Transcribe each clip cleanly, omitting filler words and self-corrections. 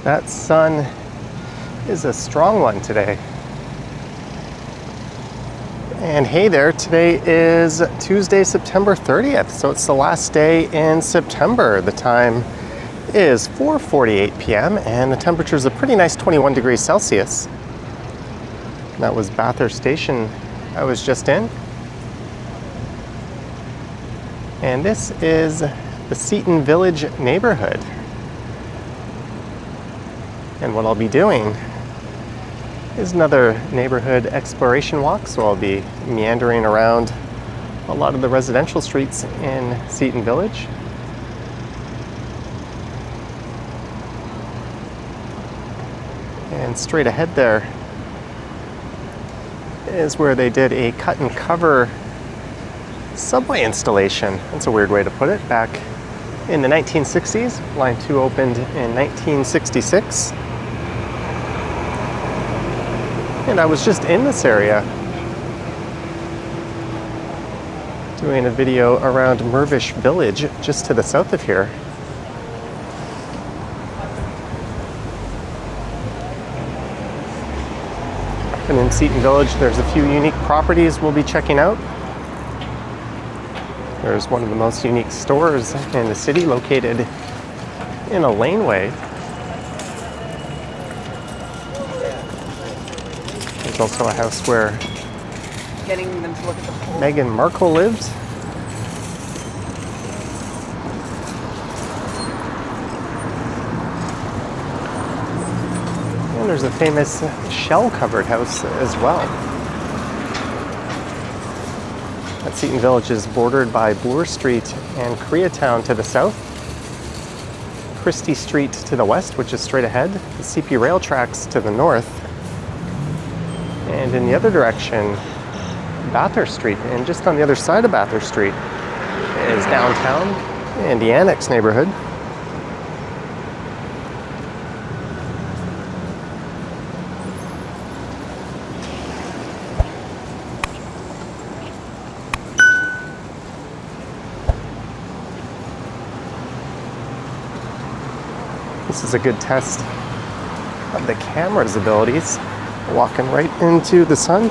That sun is a strong one today. And hey there, today is Tuesday, September 30th, so it's the last day in September. The time is 4:48 p.m. and the temperature is a pretty nice 21 degrees Celsius. That was Bathurst Station I was just in. And this is the Seaton Village neighborhood. And what I'll be doing is another neighborhood exploration walk, so I'll be meandering around a lot of the residential streets in Seaton Village. And straight ahead there is where they did a cut and cover subway installation. That's a weird way to put it. Back in the 1960s, Line 2 opened in 1966. And I was just in this area doing a video around Mervish Village, just to the south of here. And in Seaton Village, there's a few unique properties we'll be checking out. There's one of the most unique stores in the city, located in a laneway. There's also a house where getting them to look at the pool. Meghan Markle lives. And there's a famous shell-covered house as well. That Seaton Village is bordered by Bloor Street and Koreatown to the south, Christie Street to the west, which is straight ahead, the CP rail tracks to the north, and in the other direction, Bathurst Street. And just on the other side of Bathurst Street is downtown and the Annex neighborhood. This is a good test of the camera's abilities. Walking right into the sun.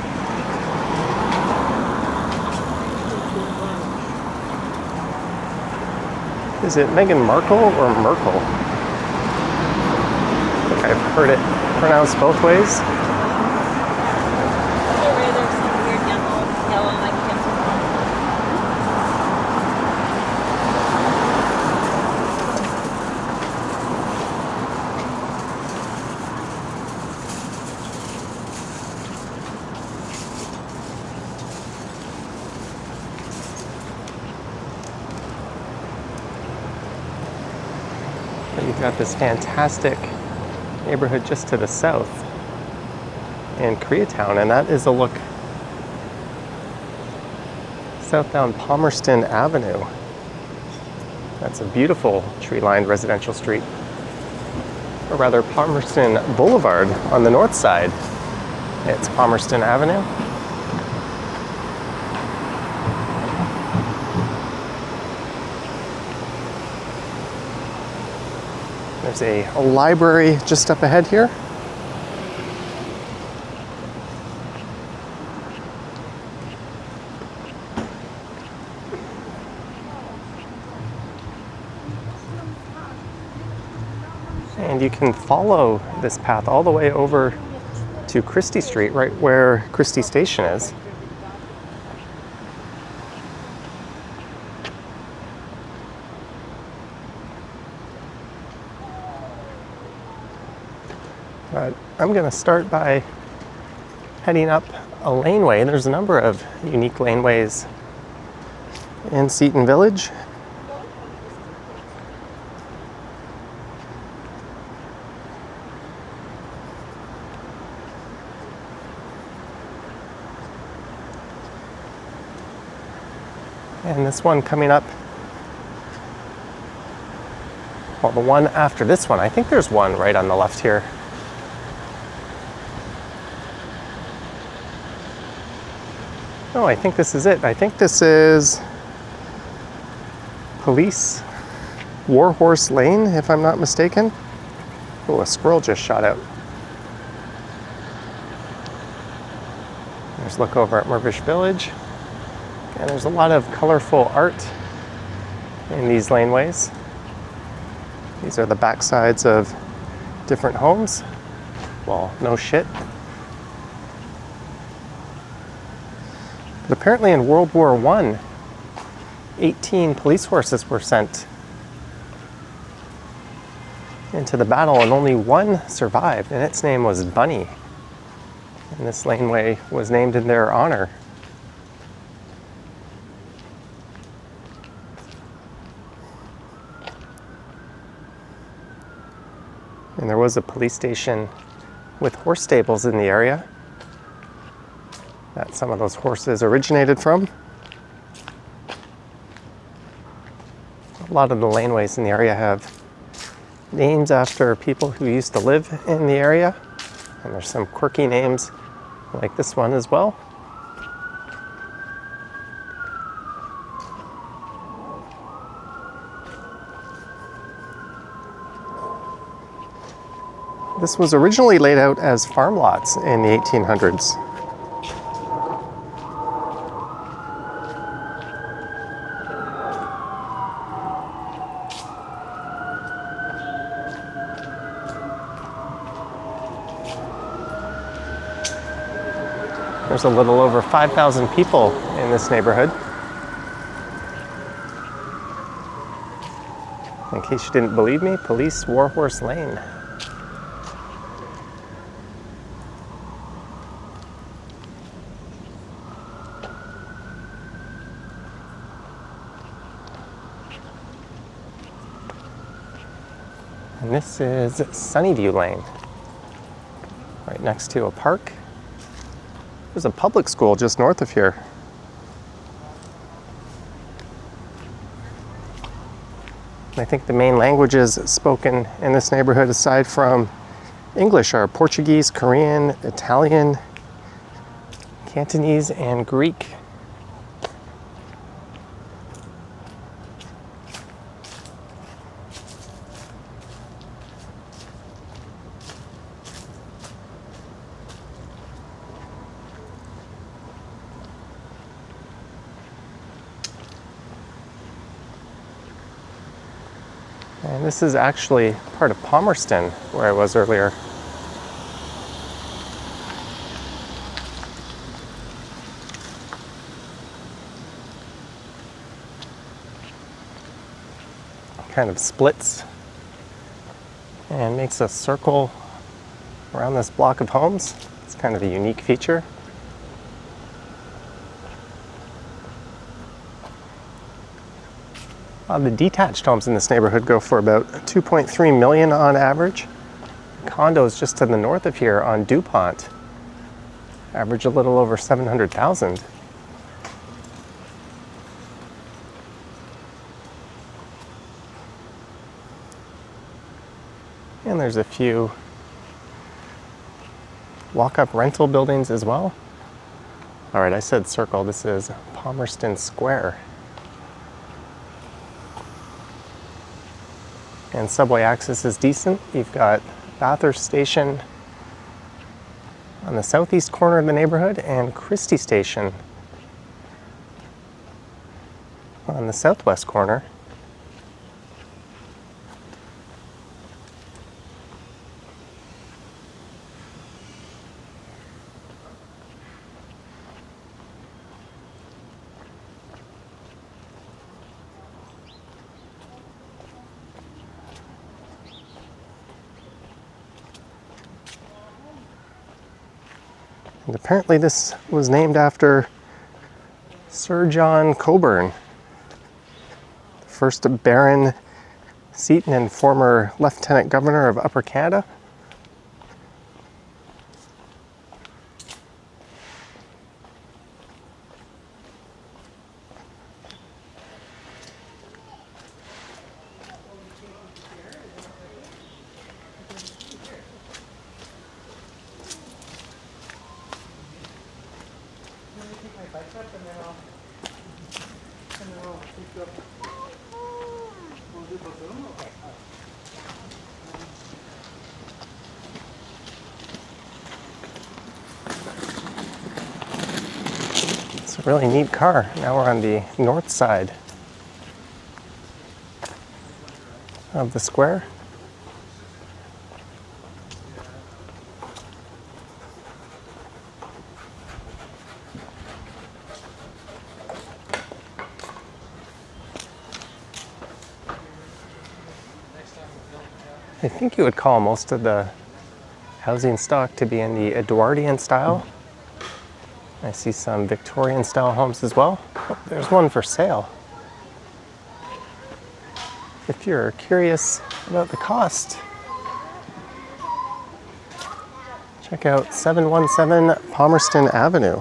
Is it Meghan Markle or Merkel? I think I've heard it pronounced both ways. You've got this fantastic neighborhood just to the south in Koreatown, and that is a look south down Palmerston Avenue. That's a beautiful tree-lined residential street, or rather Palmerston Boulevard on the north side. It's Palmerston Avenue. There's a library just up ahead here. And you can follow this path all the way over to Christie Street, right where Christie Station is. But I'm going to start by heading up a laneway. There's a number of unique laneways in Seaton Village. And this one coming up, well, the one after this one, I think there's one right on the left here. Oh, I think this is it. I think this is Police Warhorse Lane, if I'm not mistaken. Oh, a squirrel just shot out. There's a look over at Mirvish Village. And there's a lot of colorful art in these laneways. These are the backsides of different homes. Well, no shit. But apparently in World War I, 18 police horses were sent into the battle and only one survived, and its name was Bunny. And this laneway was named in their honor. And there was a police station with horse stables in the area that some of those horses originated from. A lot of the laneways in the area have names after people who used to live in the area. And there's some quirky names like this one as well. This was originally laid out as farm lots in the 1800s. There's a little over 5,000 people in this neighborhood. In case you didn't believe me, Police Warhorse Lane. And this is Sunnyview Lane, right next to a park. There's a public school just north of here. I think the main languages spoken in this neighborhood, aside from English, are Portuguese, Korean, Italian, Cantonese, and Greek. And this is actually part of Palmerston, where I was earlier. Kind of splits and makes a circle around this block of homes. It's kind of a unique feature. The detached homes in this neighborhood go for about $2.3 million on average. Condos just to the north of here on DuPont average a little over $700,000. And there's a few walk-up rental buildings as well. All right, I said circle. This is Palmerston Square. And subway access is decent. You've got Bathurst Station on the southeast corner of the neighborhood and Christie Station on the southwest corner. And apparently this was named after Sir John Cockburn, first Baron Seaton and former Lieutenant Governor of Upper Canada. a really neat car. Now we're on the north side of the square. I think you would call most of the housing stock to be in the Edwardian style. I see some Victorian style homes as well. Oh, there's one for sale. If you're curious about the cost, check out 717 Palmerston Avenue.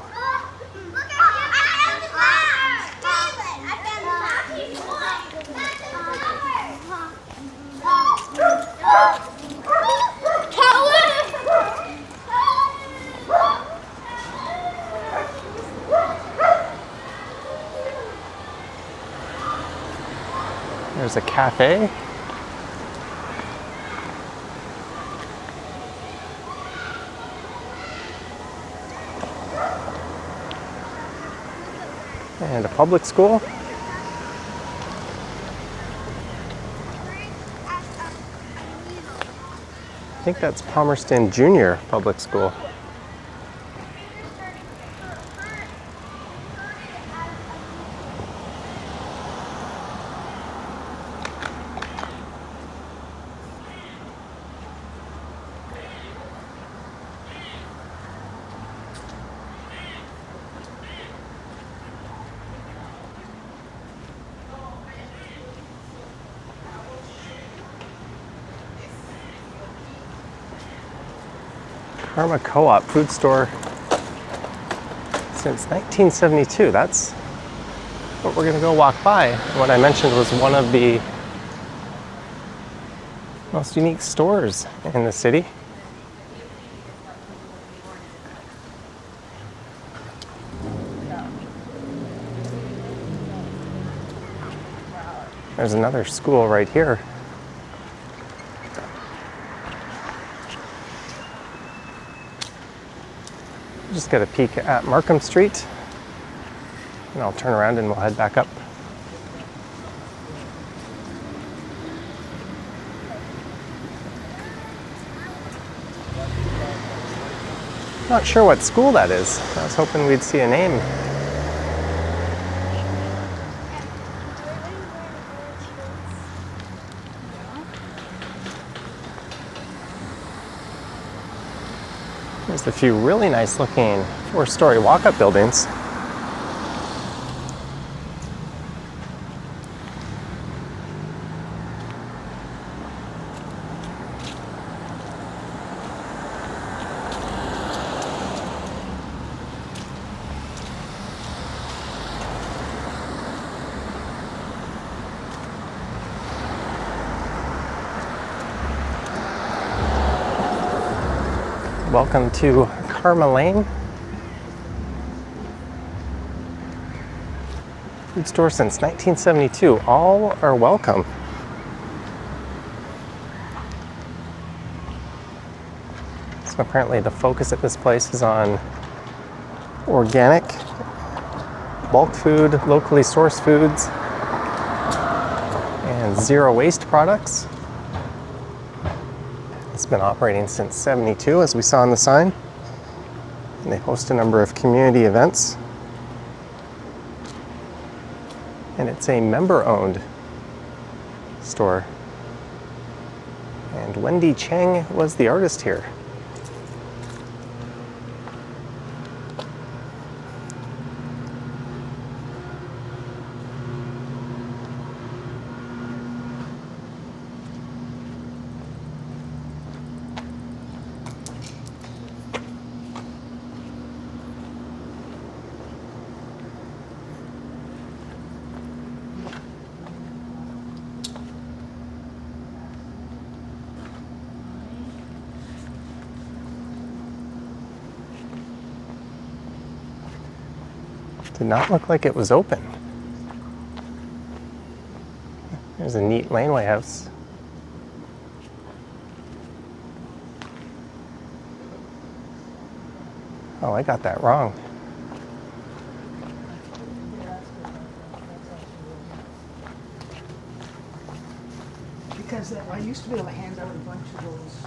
There's a cafe. And a public school. I think that's Palmerston Junior Public School. Karma Co-op food store since 1972. That's what we're going to go walk by. What I mentioned was one of the most unique stores in the city. There's another school right here. Just get a peek at Markham Street, and I'll turn around and we'll head back up. Not sure what school that is. I was hoping we'd see a name. There's a few really nice looking 4-story walk-up buildings. Welcome to Karma Lane. Food store since 1972. All are welcome. So apparently the focus at this place is on organic, bulk food, locally sourced foods, and zero waste products. It's been operating since '72, as we saw on the sign. And they host a number of community events. And it's a member-owned store. And Wendy Chang was the artist here. Did not look like it was open. There's a neat laneway house. Oh, I got that wrong. has that. I used to be able to hand out a bunch of those.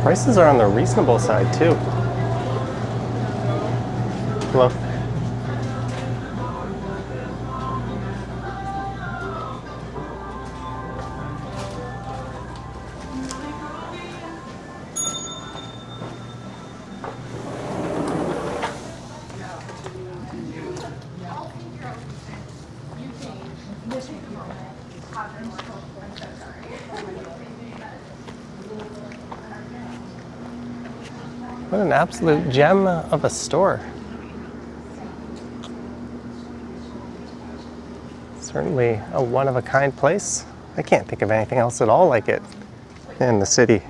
Prices are on the reasonable side too. Hello. What an absolute gem of a store. Certainly a one-of-a-kind place. I can't think of anything else at all like it in the city.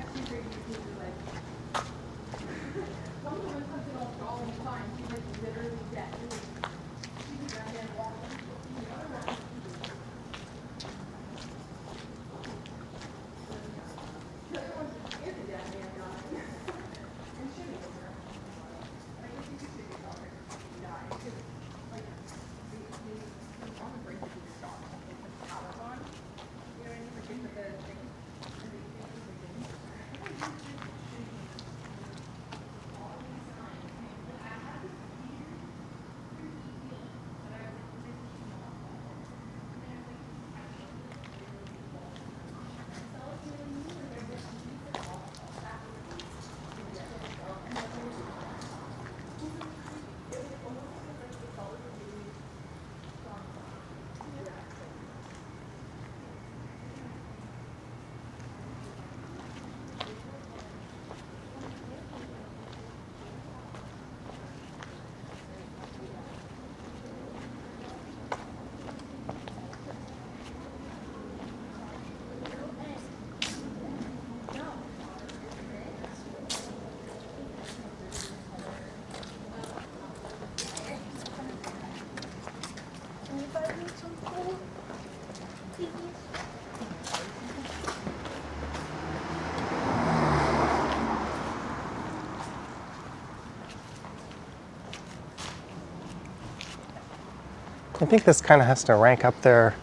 I think this kind of has to rank up there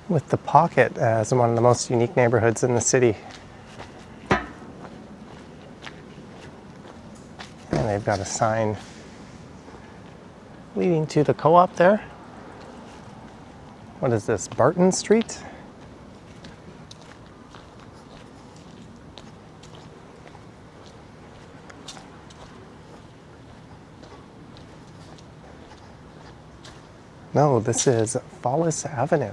with the Pocket as one of the most unique neighborhoods in the city. And they've got a sign leading to the co-op there. What is this, Barton Street? No, this is Fallis Avenue.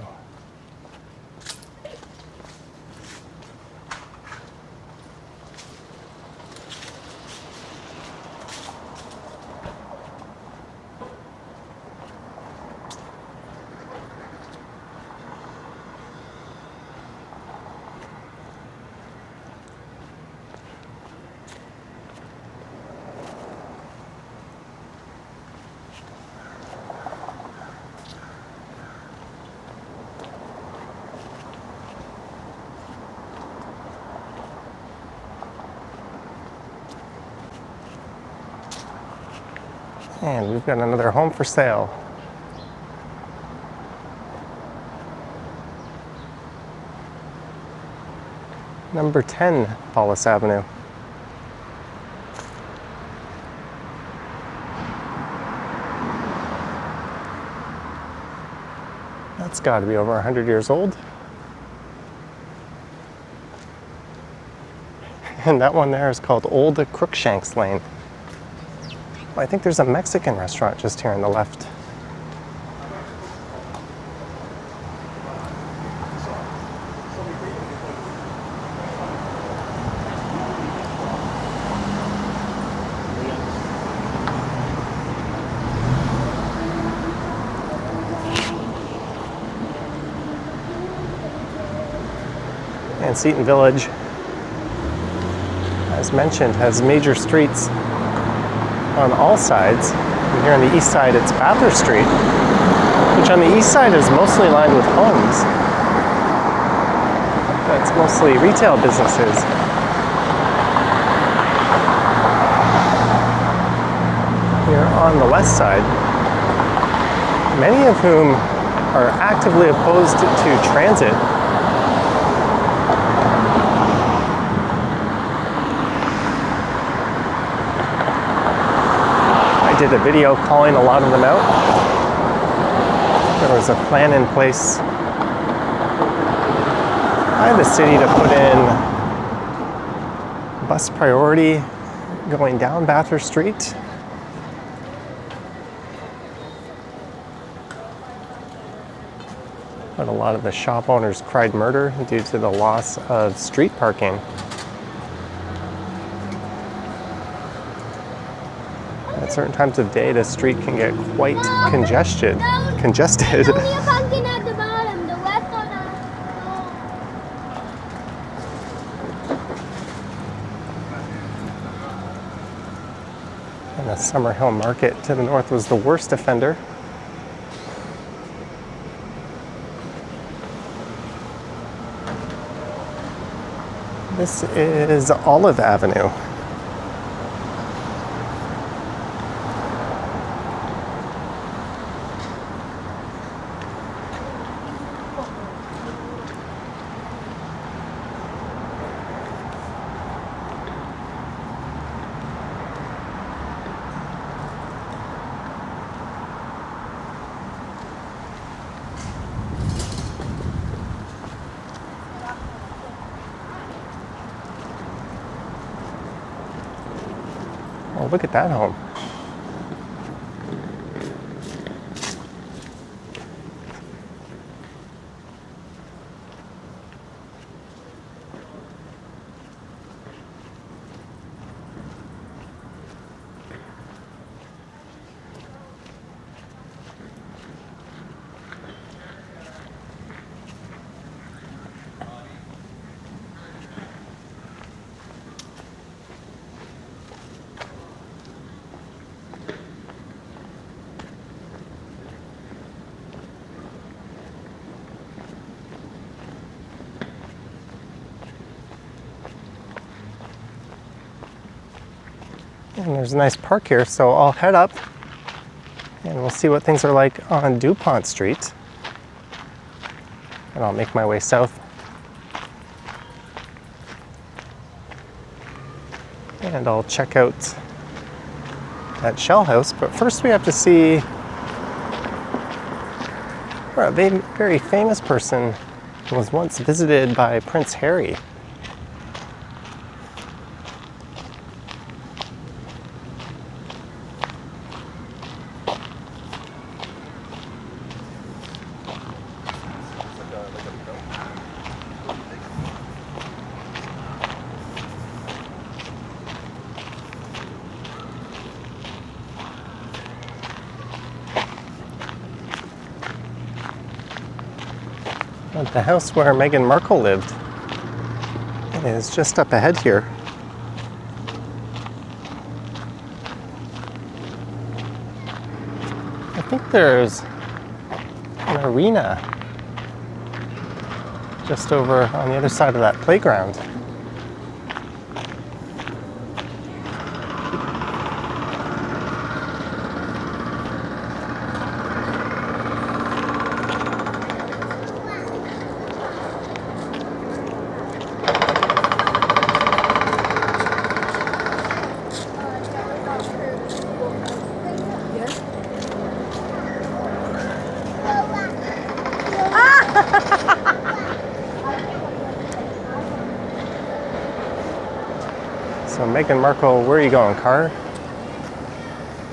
And we've got another home for sale. Number 10, Fallis Avenue. That's got to be over 100 years old. And that one there is called Old Crookshanks Lane. I think there's a Mexican restaurant just here on the left. And Seaton Village, as mentioned, has major streets on all sides. And here on the east side, it's Bathurst Street, which on the east side is mostly lined with homes. That's mostly retail businesses. Here on the west side, many of whom are actively opposed to transit. I did a video calling a lot of them out. There was a plan in place by the city to put in bus priority going down Bathurst Street. But a lot of the shop owners cried murder due to the loss of street parking. At certain times of day, the street can get quite congested. And the Summerhill Market to the north was the worst offender. This is Olive Avenue. Oh, look at that home. And there's a nice park here, so I'll head up and we'll see what things are like on DuPont Street. And I'll make my way south. And I'll check out that Shell House, but first we have to see where a very famous person was once visited by Prince Harry. The house where Meghan Markle lived is just up ahead here. I think there's an arena just over on the other side of that playground. So Meghan Markle, where are you going, car?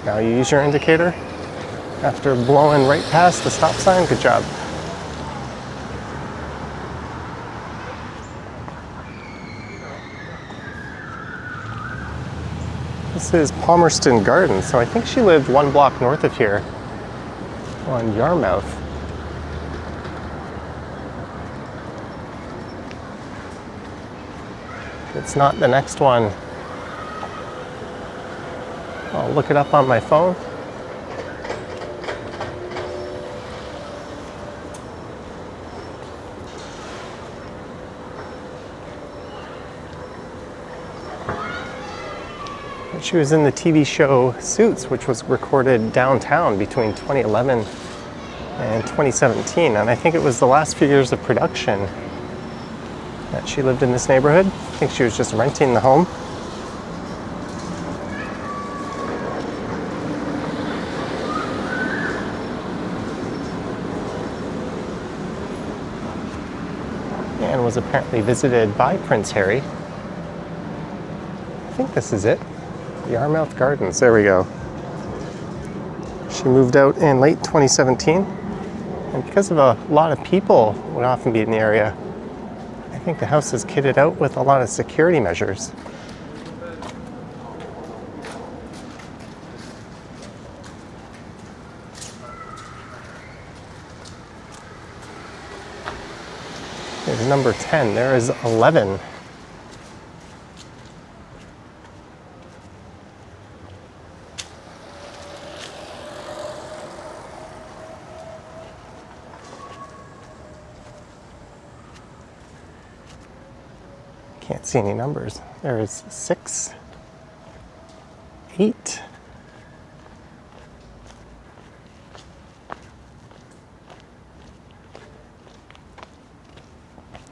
Now you use your indicator after blowing right past the stop sign. Good job. This is Palmerston Gardens, so I think she lived one block north of here on Yarmouth. It's not the next one. I'll look it up on my phone. She was in the TV show Suits, which was recorded downtown between 2011 and 2017. And I think it was the last few years of production that she lived in this neighborhood. I think she was just renting the home. And was apparently visited by Prince Harry. I think this is it. The Yarmouth Gardens, there we go. She moved out in late 2017, and because of a lot of people would often be in the area, I think the house is kitted out with a lot of security measures. There's number 10, there is 11. Can't see any numbers. There is 6, 8.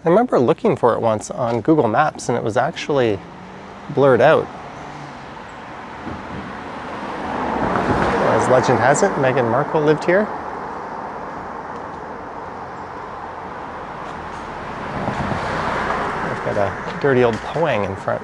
I remember looking for it once on Google Maps and it was actually blurred out. As legend has it, Meghan Markle lived here. I've got a dirty old poang in front.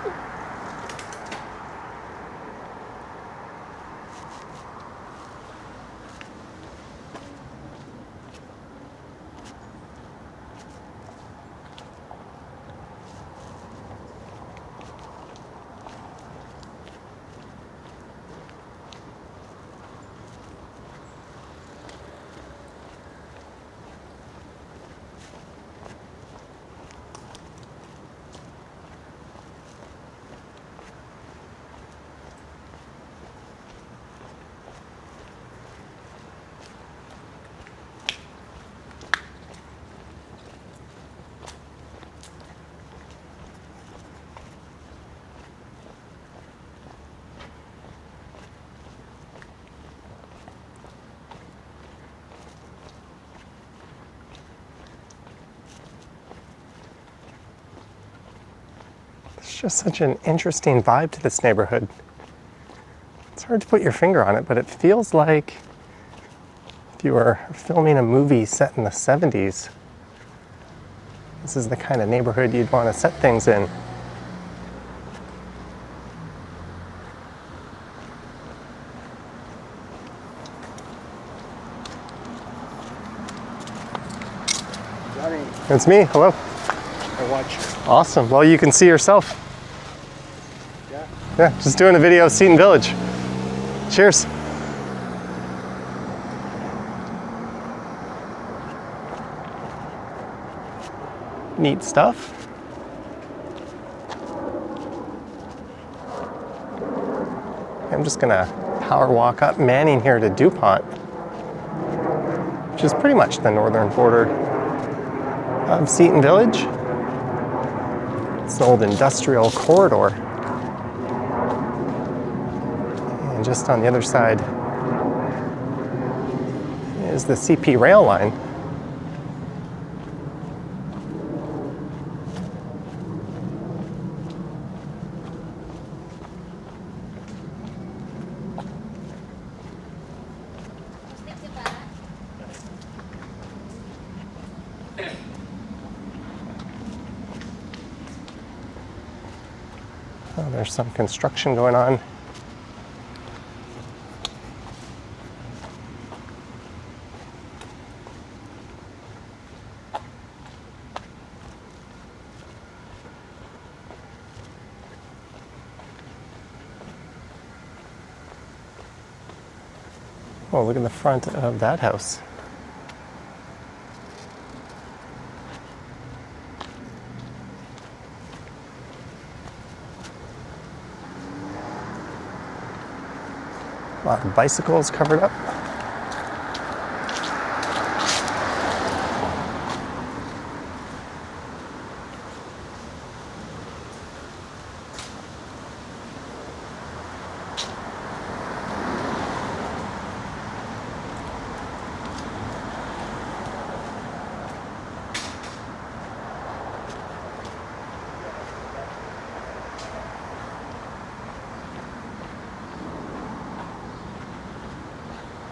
It's just such an interesting vibe to this neighborhood. It's hard to put your finger on it, but it feels like if you were filming a movie set in the 70s, this is the kind of neighborhood you'd want to set things in. Johnny, It's me, hello. I watch you. Awesome, well you can see yourself. Yeah. Yeah, just doing a video of Seaton Village. Cheers. Neat stuff. I'm just gonna power walk up Manning here to DuPont, which is pretty much the northern border of Seaton Village. It's an old industrial corridor. And just on the other side is the CP rail line. Oh, there's some construction going on. Oh, look at the front of that house. A lot of bicycles covered up.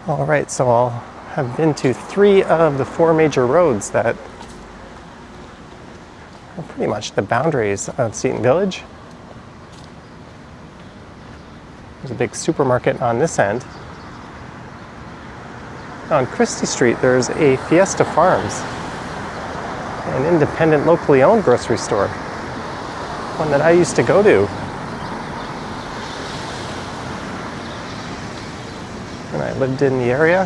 All right, so I'll have been to 3 of the 4 major roads that are pretty much the boundaries of Seaton Village. There's a big supermarket on this end. On Christie Street, there's a Fiesta Farms, an independent, locally owned grocery store, one that I used to go to when I lived in the area.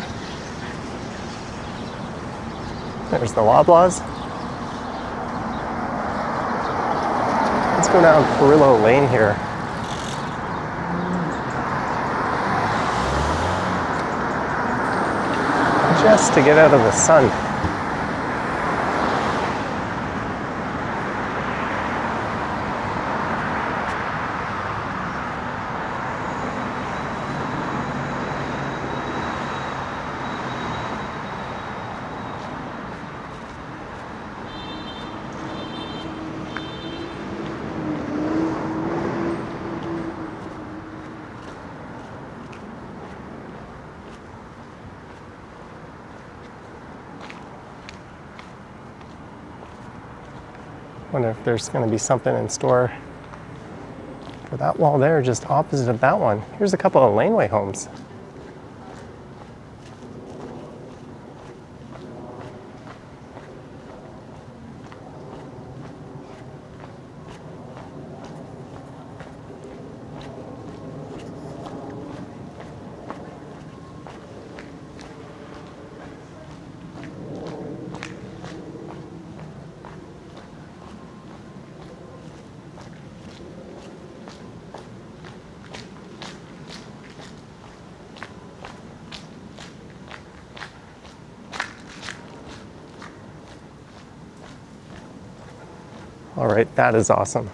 There's the Loblaws. Let's go down Perillo Lane here. Just to get out of the sun. Wonder if there's going to be something in store for that wall there, just opposite of that one. Here's a couple of Laneway homes. All right, that is awesome.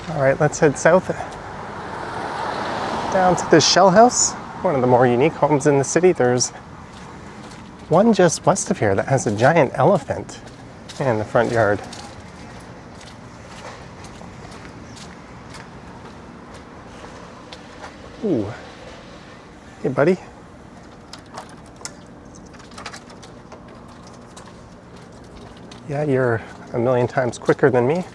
All right, let's head south down to the Shell House, one of the more unique homes in the city. There's one just west of here that has a giant elephant in the front yard. Ooh. Hey, buddy. Yeah, you're a million times quicker than me.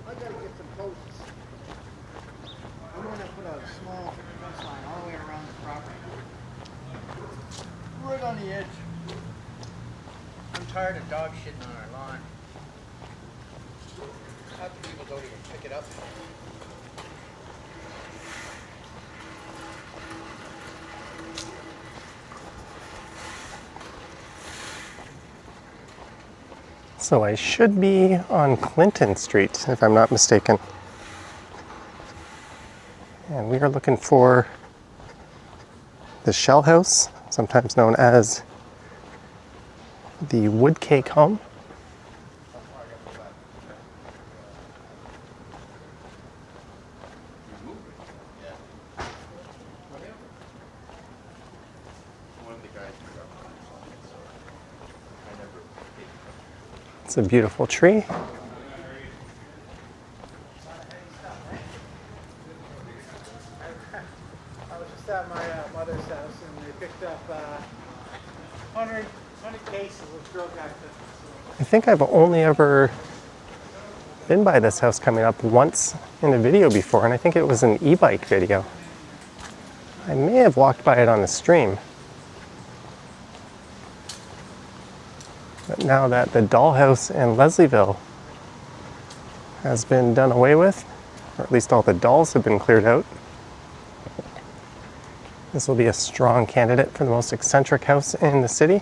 I gotta get some posts. I'm gonna put a small fence line all the way around the property. Right on the edge. I'm tired of dog shitting on our lawn. Half the people don't even pick it up. So I should be on Clinton Street, if I'm not mistaken. And we are looking for the Shell House, sometimes known as the Wood Cake Home. It's a beautiful tree. I was just at my mother's house and they picked up 100 cases of drug activity. I think I've only ever been by this house coming up once in a video before, and I think it was an e-bike video. I may have walked by it on the stream. But now that the dollhouse in Leslieville has been done away with, or at least all the dolls have been cleared out, this will be a strong candidate for the most eccentric house in the city.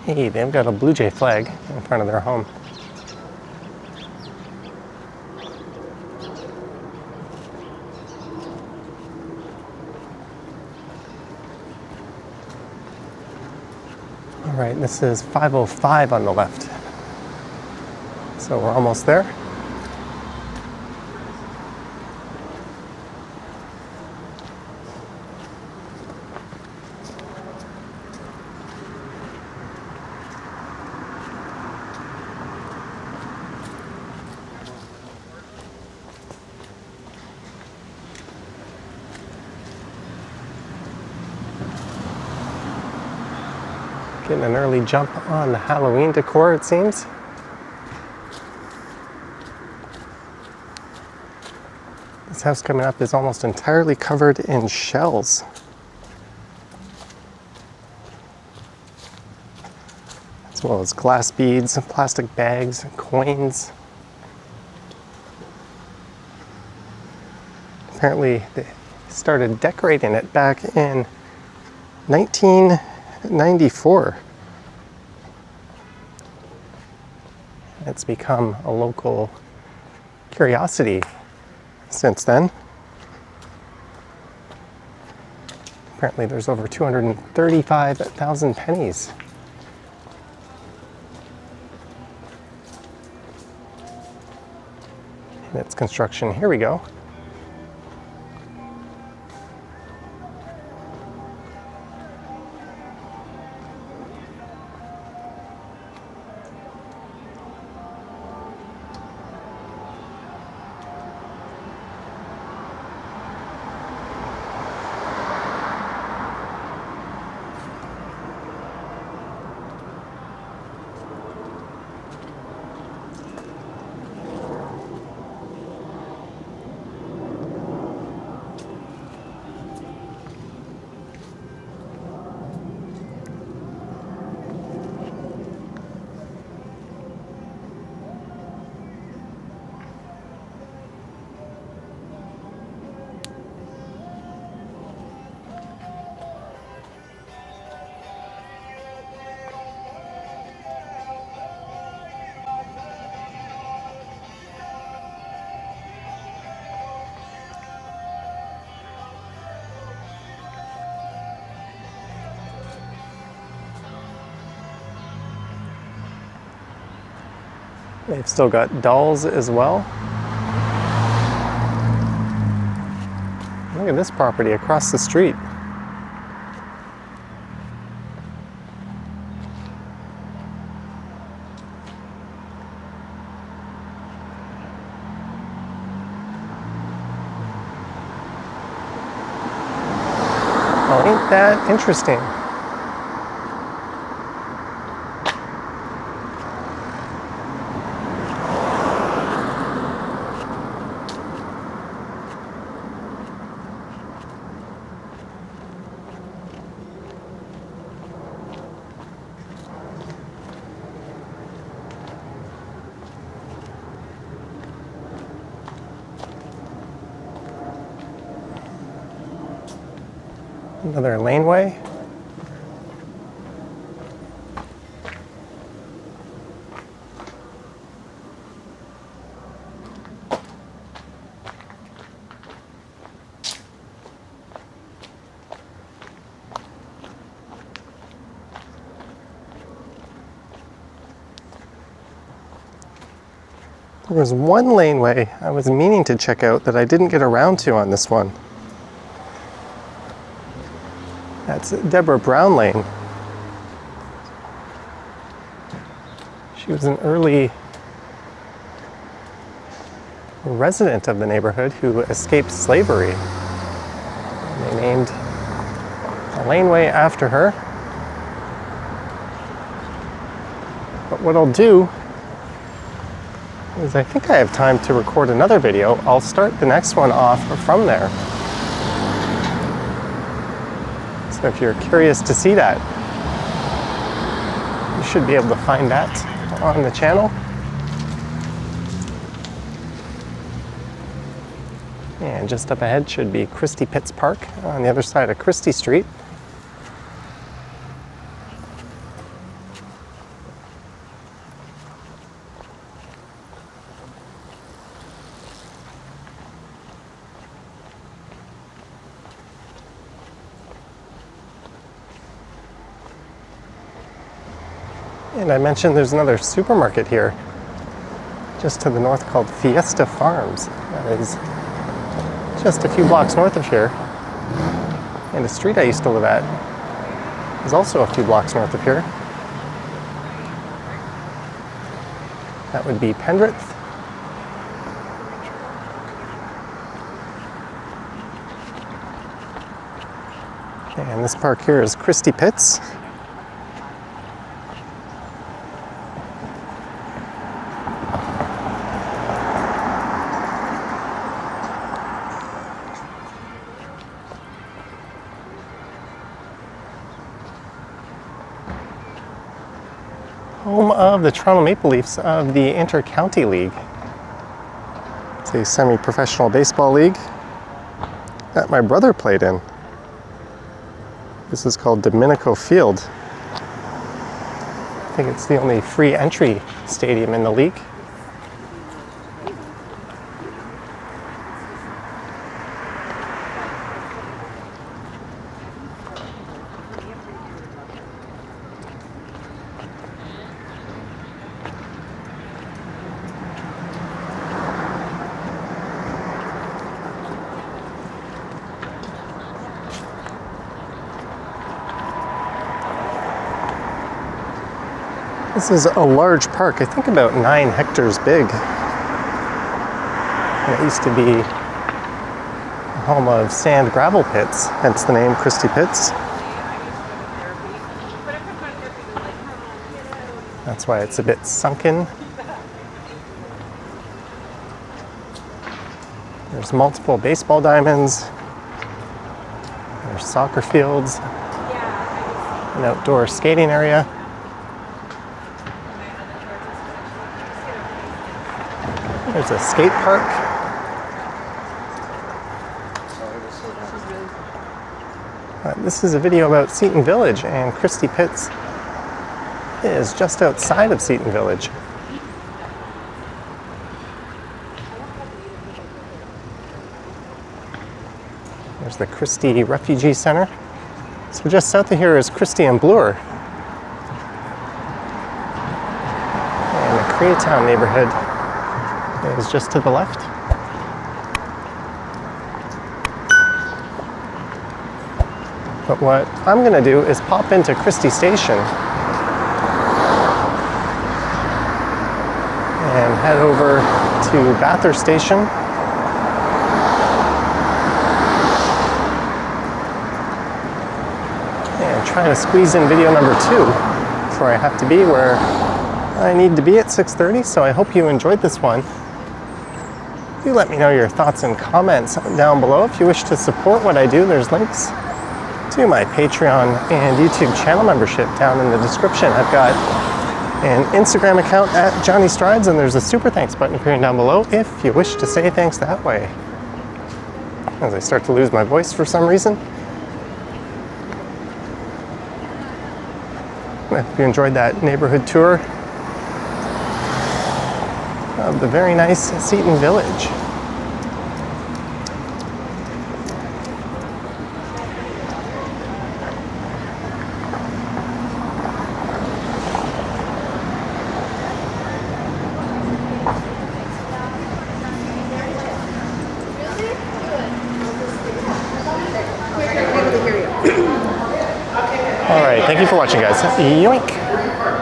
Hey, they've got a Blue Jay flag in front of their home. All right, this is 505 on the left. So we're almost there. Getting an early jump on the Halloween decor, it seems. This house coming up is almost entirely covered in shells. As well as glass beads, plastic bags, coins. Apparently they started decorating it back in 1994. It's become a local curiosity since then. Apparently there's over 235,000 pennies. In its construction. Here we go. They've still got dolls as well. Look at this property across the street. Oh, ain't that interesting? Another laneway. There was one laneway I was meaning to check out that I didn't get around to on this one. That's Deborah Brown Lane. She was an early resident of the neighborhood who escaped slavery. They named a laneway after her. But what I'll do is I think I have time to record another video. I'll start the next one off from there. So if you're curious to see that, you should be able to find that on the channel. And just up ahead should be Christie Pitts Park on the other side of Christie Street. And I mentioned there's another supermarket here just to the north called Fiesta Farms. That is just a few blocks north of here. And the street I used to live at is also a few blocks north of here. That would be Pendrith. And this park here is Christie Pitts. Home of the Toronto Maple Leafs of the Inter-County League. It's a semi-professional baseball league that my brother played in. This is called Domenico Field. I think it's the only free entry stadium in the league. This is a large park, I think about 9 hectares big. And it used to be a home of sand gravel pits, hence the name Christie Pitts. That's why it's a bit sunken. There's multiple baseball diamonds. There's soccer fields, an outdoor skating area. There's a skate park. This is a video about Seaton Village, and Christie Pitts is just outside of Seaton Village. There's the Christie Refugee Center. So just south of here is Christie and Bloor. And the Koreatown neighborhood is just to the left. But what I'm going to do is pop into Christie Station and head over to Bathurst Station. And try to squeeze in video number 2 before I have to be where I need to be at 6:30. So I hope you enjoyed this one. Do let me know your thoughts and comments down below. If you wish to support what I do, there's links to my Patreon and YouTube channel membership down in the description. I've got an Instagram account at Johnny Strides, and there's a super thanks button appearing down below if you wish to say thanks that way. As I start to lose my voice for some reason. I hope you enjoyed that neighborhood tour of the very nice Seaton Village. Thank you for watching, guys. Yoink.